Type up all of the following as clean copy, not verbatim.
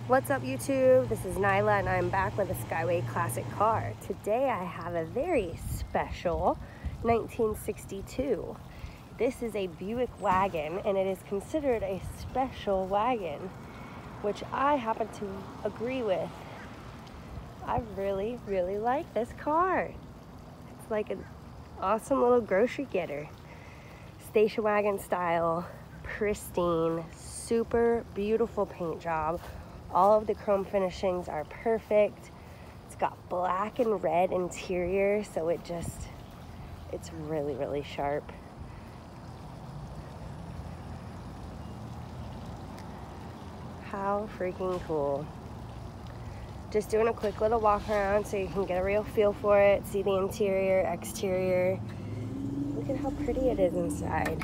What's up YouTube? This is Nyla and I'm back with a Skyway Classic car. Today I have a very special 1962. This is a Buick wagon and it is considered a special wagon, which I happen to agree with. I really like this car. It's like an awesome little grocery getter. Station wagon style, pristine, super beautiful paint job. All of the chrome finishings are perfect. It's got black and red interior, so it's really sharp. How freaking cool. Just doing a quick little walk around so you can get a real feel for it, see the interior, exterior. Look at how pretty it is inside.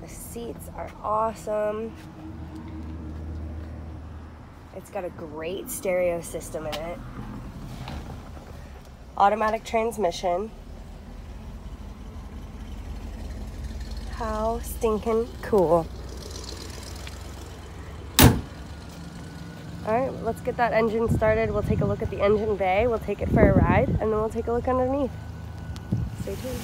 The seats are awesome. It's got a great stereo system in it. Automatic transmission. How stinking cool. Alright, let's get that engine started. We'll take a look at the engine bay. We'll take it for a ride, and then we'll take a look underneath. Stay tuned.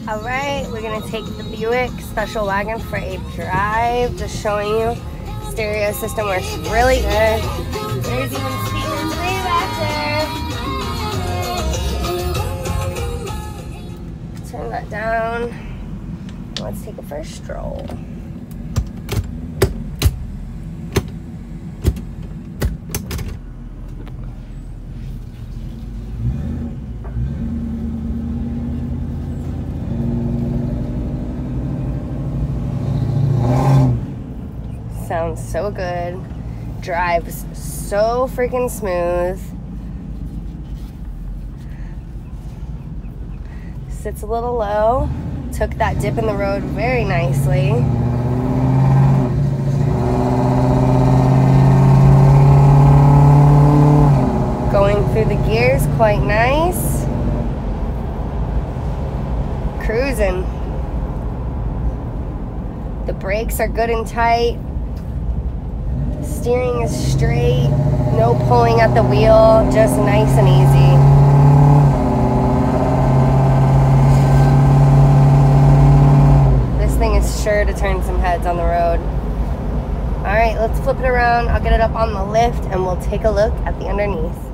All right, we're gonna take the Buick Special Wagon for a drive, just showing you stereo system works really good. There's even speakers way back there. Turn that down. Let's take it for a stroll. Sounds so good, drives so freaking smooth, sits a little low, took that dip in the road very nicely. Going through the gears quite nice, cruising. The brakes are good and tight. Steering is straight, no pulling at the wheel, just nice and easy. This thing is sure to turn some heads on the road. Alright, let's flip it around. I'll get it up on the lift and we'll take a look at the underneath.